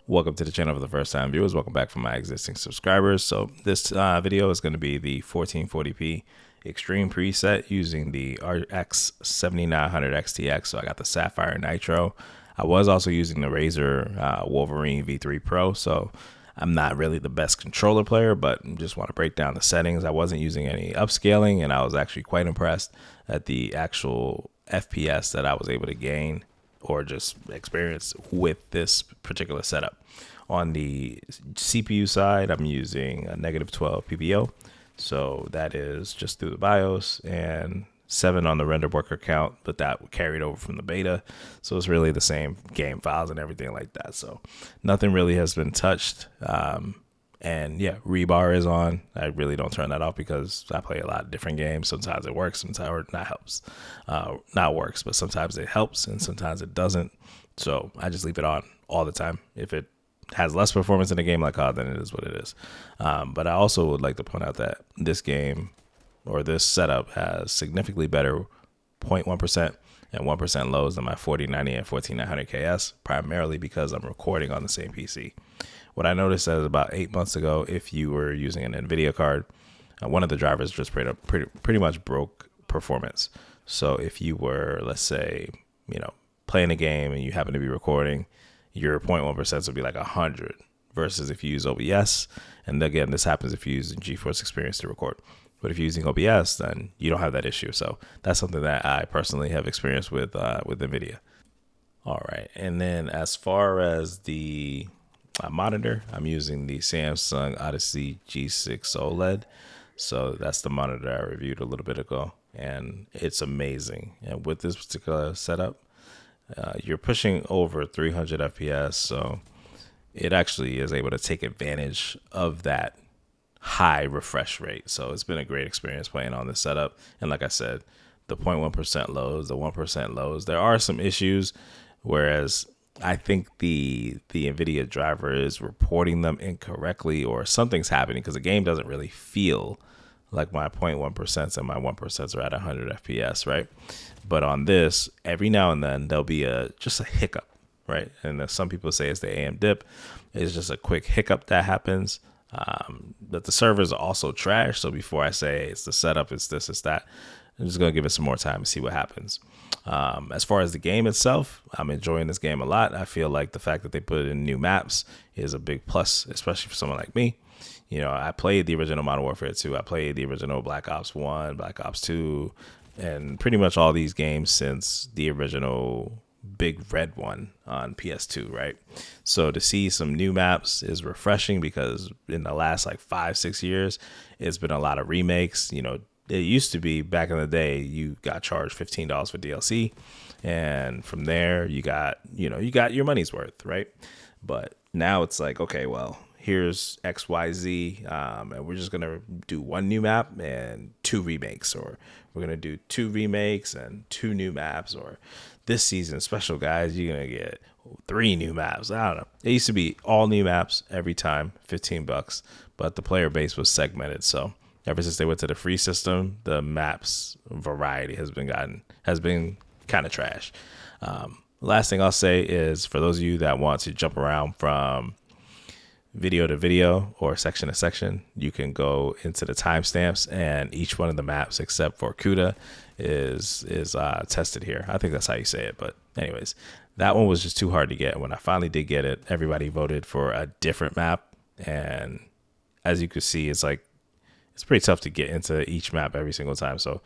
Welcome to the channel for the first time viewers. Welcome back from my existing subscribers. So this video is going to be the 1440p extreme preset using the RX 7900 XTX. So I got the Sapphire Nitro. I was also using the Razer Wolverine V3 Pro. So I'm not really the best controller player, but just want to break down the settings. I wasn't using any upscaling, and I was actually quite impressed at the actual FPS that I was able to gain or just experience with this particular setup. On the CPU side, I'm using a -12 PPO. So that is just through the BIOS, and 7 on the render worker count, but that carried over from the beta. So it's really the same game files and everything like that. So nothing really has been touched. And yeah, rebar is on. I really don't turn that off because I play a lot of different games. Sometimes it works, sometimes it not helps. Not works, but sometimes it helps and sometimes it doesn't. So I just leave it on all the time. If it has less performance in a game like COD, then it is what it is. But I also would like to point out that this game or this setup has significantly better 0.1% and 1% lows than my 4090 and 14900 KS, primarily because I'm recording on the same PC. What I noticed is about 8 months ago, if you were using an Nvidia card, one of the drivers just pretty much broke performance. So if you were, let's say, playing a game and you happen to be recording, your 0.1% would be like 100 versus if you use OBS. And again, this happens if you use GeForce Experience to record. But if you're using OBS, then you don't have that issue. So that's something that I personally have experienced with Nvidia. All right, and then as far as the monitor, I'm using the Samsung Odyssey G6 OLED. So that's the monitor I reviewed a little bit ago, and it's amazing. And with this particular setup, you're pushing over 300 FPS, so it actually is able to take advantage of that high refresh rate. So it's been a great experience playing on this setup. And like I said, the 0.1% lows, the 1% lows, there are some issues, whereas I think the Nvidia driver is reporting them incorrectly, or something's happening because the game doesn't really feel like my 0.1% and my 1% are at 100 FPS, right? But on this, every now and then there'll be just a hiccup, right? And some people say it's the AM dip. It's just a quick hiccup that happens. But the servers are also trash. So before I say it's the setup, it's this, it's that, I'm just going to give it some more time to see what happens. As far as the game itself, I'm enjoying this game a lot. I feel like the fact that they put in new maps is a big plus, especially for someone like me. I played the original Modern Warfare 2. I played the original Black Ops 1, Black Ops 2, and pretty much all these games since the original big red one on PS2, right? So to see some new maps is refreshing because in the last like 5-6 years, it's been a lot of remakes. It used to be back in the day, you got charged $15 for DLC, and from there you got your money's worth, right? But now it's like, okay, well, here's XYZ, and we're just gonna do one new map and 2 remakes, or we're gonna do 2 remakes and 2 new maps, or this season special, guys, you're gonna get 3 new maps. I don't know. It used to be all new maps every time, $15, but the player base was segmented. So ever since they went to the free system, the maps variety has been kind of trash. Last thing I'll say is, for those of you that want to jump around from video to video or section to section, you can go into the timestamps, and each one of the maps except for Kuda is tested here. I think that's how you say it. But anyways, that one was just too hard to get. When I finally did get it, everybody voted for a different map, and as you can see, it's pretty tough to get into each map every single time. So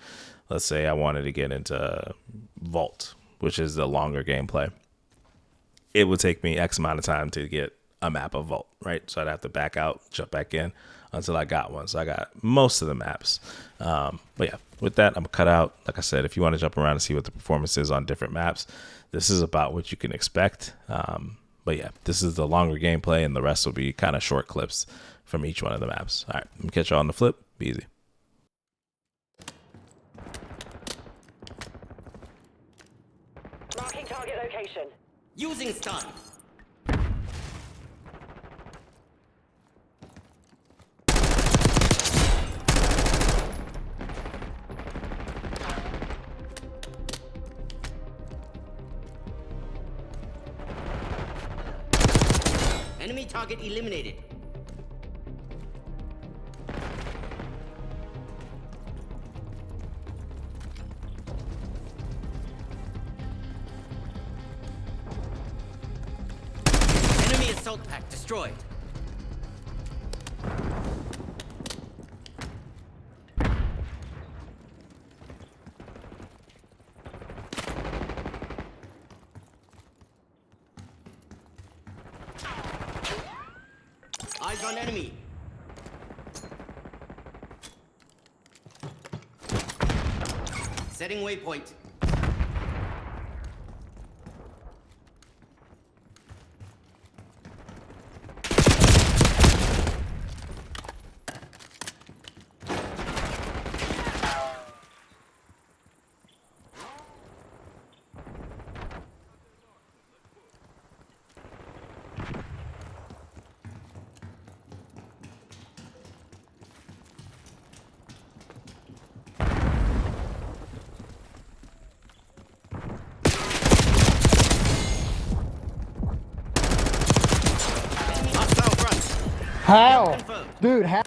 let's say I wanted to get into Vault, which is the longer gameplay. It would take me X amount of time to get a map of Vault, right? So I'd have to back out, jump back in until I got one. So I got most of the maps. But yeah, with that, I'm gonna cut out. Like I said, if you want to jump around and see what the performance is on different maps, this is about what you can expect. But yeah, this is the longer gameplay, and the rest will be kind of short clips from each one of the maps. All right, I'm gonna catch y'all on the flip. Be easy. Marking target location. Using stun. Enemy target eliminated. Enemy assault pack destroyed. Eyes on enemy. Setting waypoint. How? Dude, how?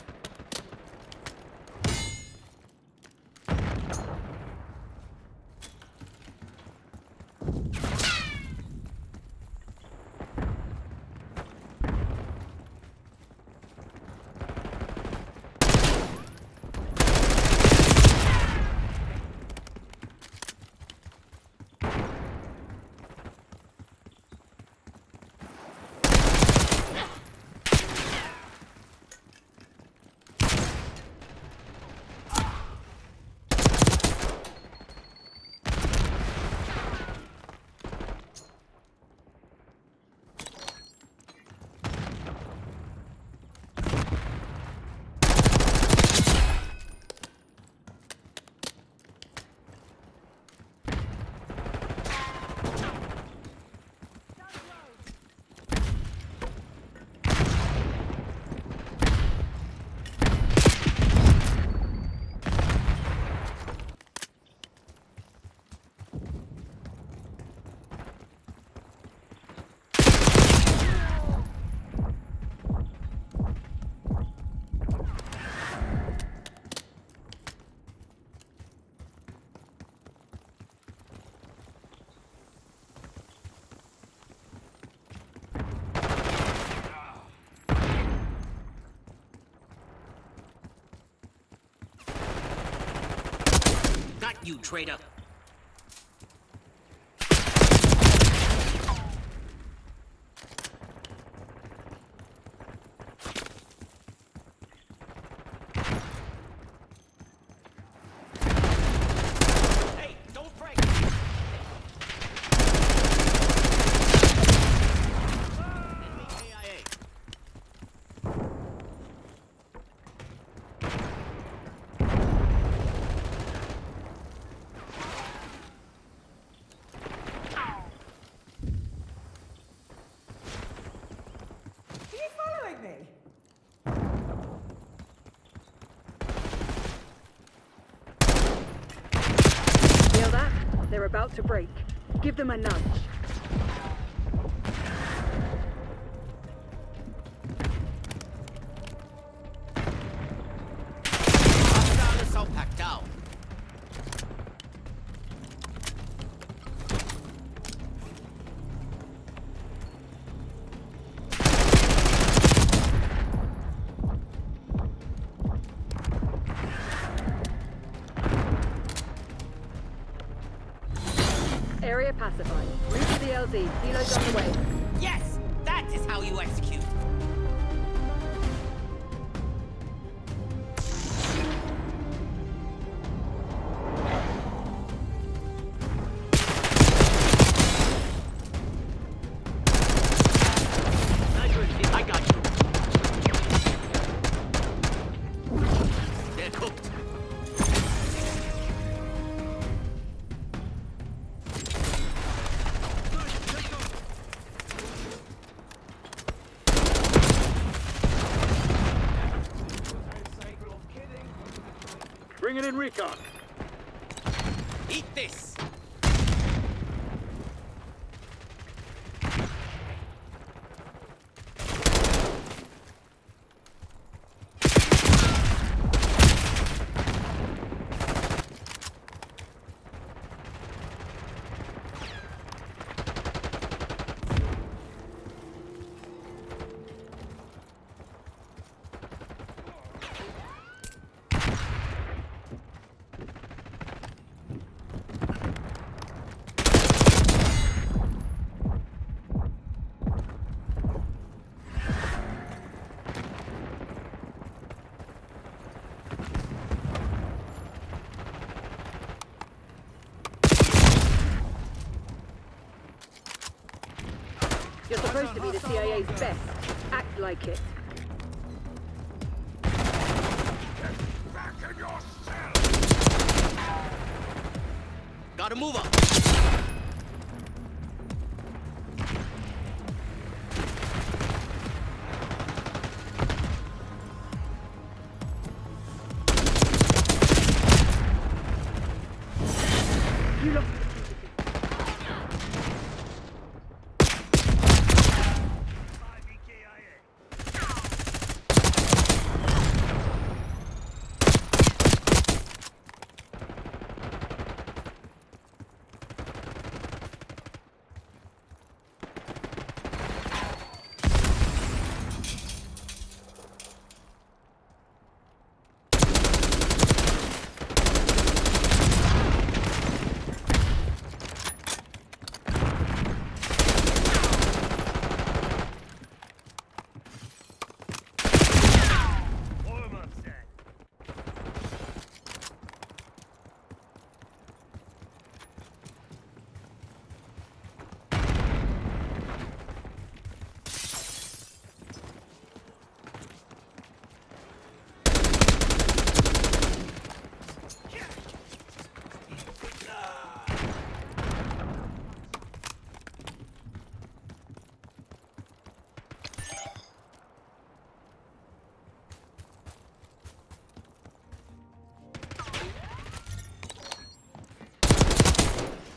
Got you, traitor. Hey, don't break. Enemy AIA. Feel that? They're about to break. Give them a nudge. Hostile assault pack down. Area pacified. Route to the LZ. Helo's on the way. Yes, that is how you execute. I got you. They're cooked. Bringing in recon. Eat this. used to be the CIA's best. Act like it. Gotta move up. You lost.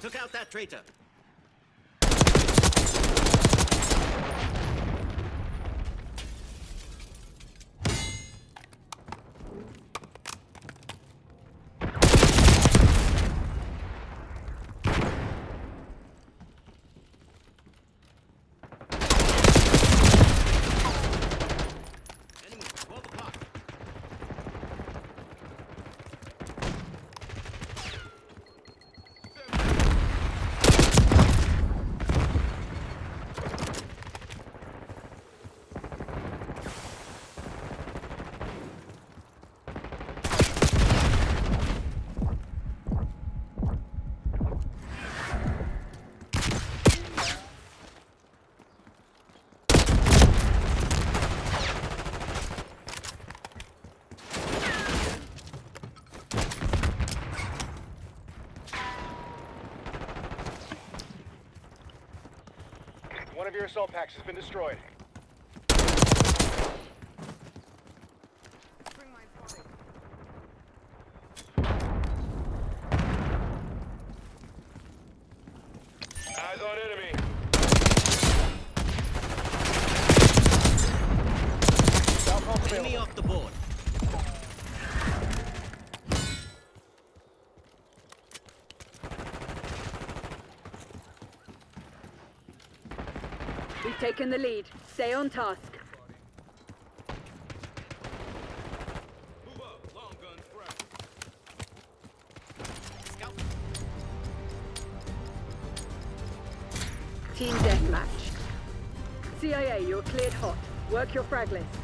Took out that traitor. Enemy, 12 o'clock. One of your assault packs has been destroyed. Eyes on enemy. South Enemy off the board. We've taken the lead. Stay on task. Scout. Team deathmatch. CIA, you're cleared hot. Work your frag lists.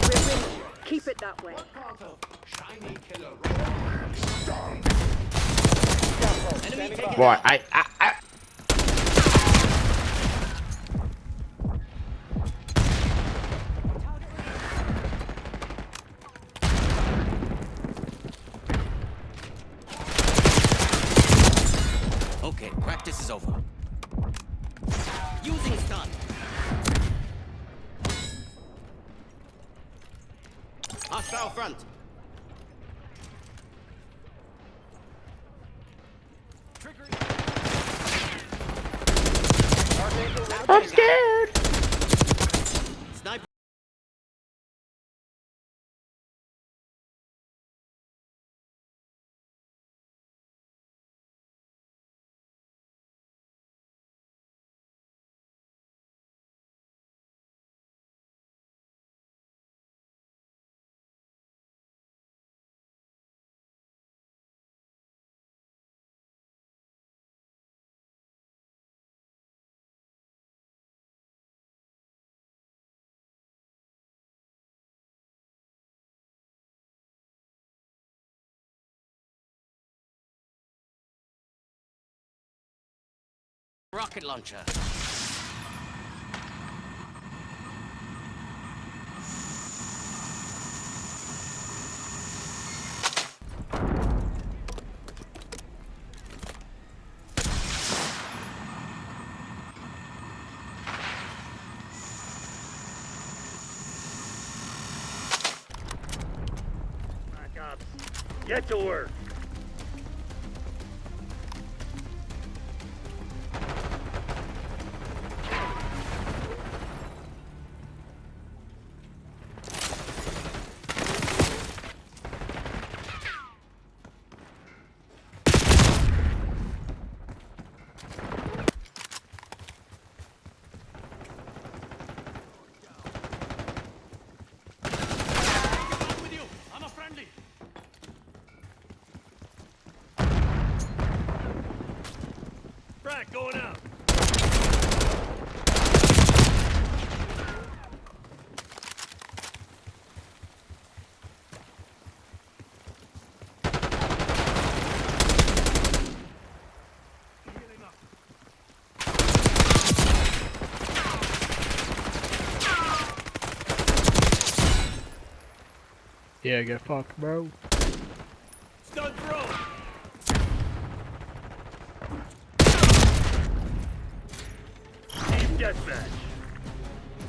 We're winning. Keep it that way. Enemy taken Boy, out. I Okay, practice is over. Using stun. Hostile front. Trigger. I'm scared. Sniper. Rocket launcher. Black Ops, get to work. With you. I'm a friendly. Frack going out. Yeah, get fucked, bro. Stun throw. Team deathmatch.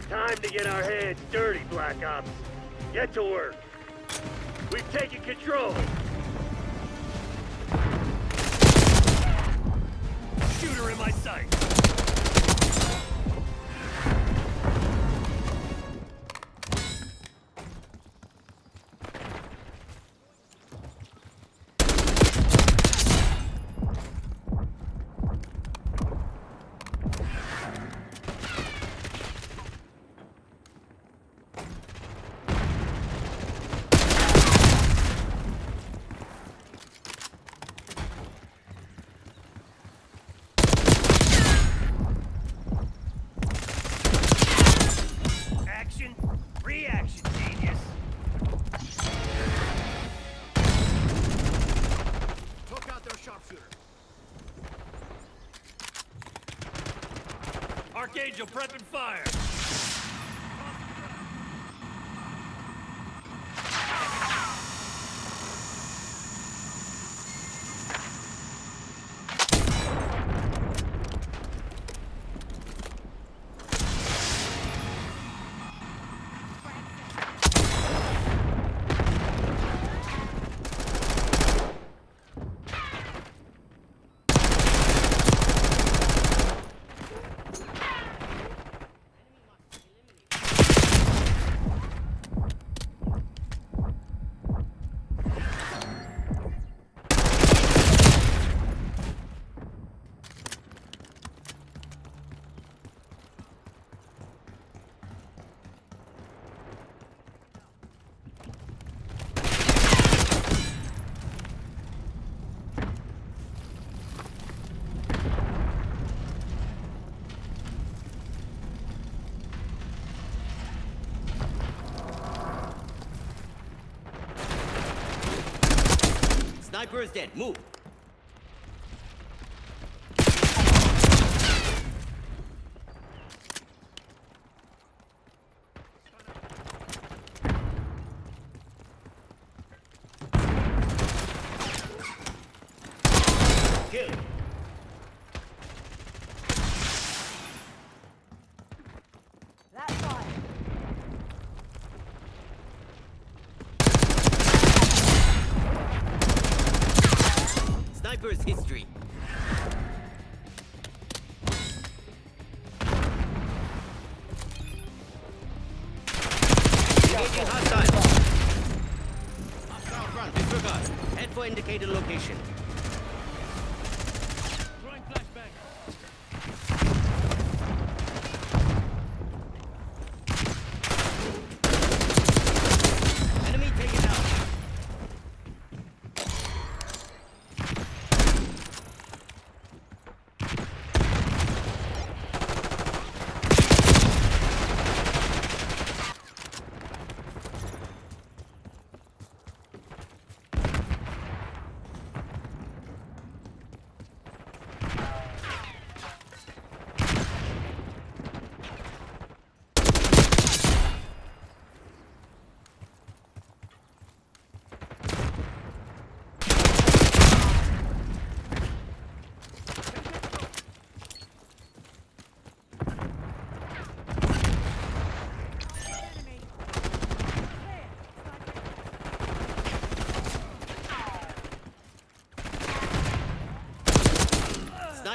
Time to get our hands dirty, Black Ops. Get to work. We've taken control. Shooter in my sight. Action, reaction, genius. Took out their sharpshooter. Archangel prepping fire. Sniper is dead. Move. Kill. That's fine. Sniper's history. Engaging hostile. Hostile front. Disregard. Head for indicated location. Throwing flashbang. Enemy taken out.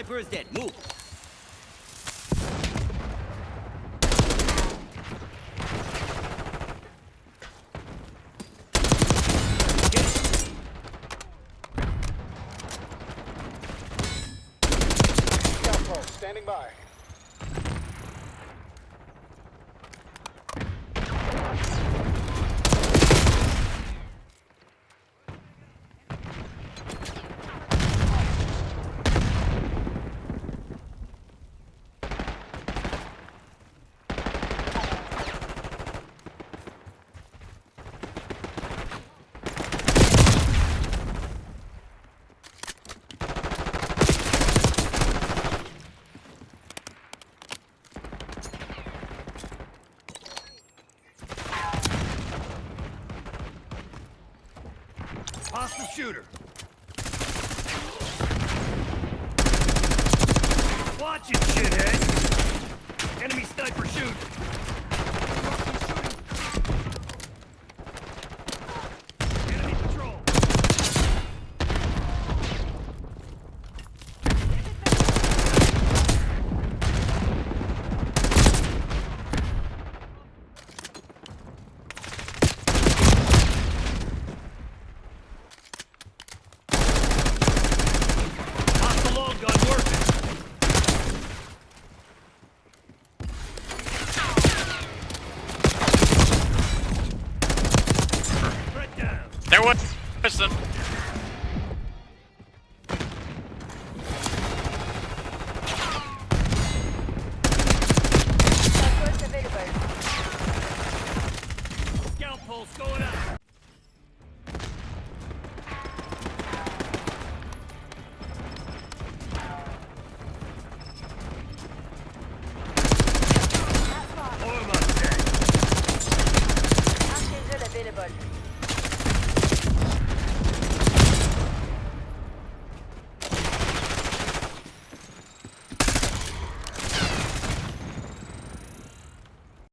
Sniper is dead. Move. Get it. Scout pulse, standing by. Hostile shooter. Watch it, shithead. Enemy sniper shooting. Enemy patrol. Hostile long gun working. Threat down. There was person. Scout pulse going out.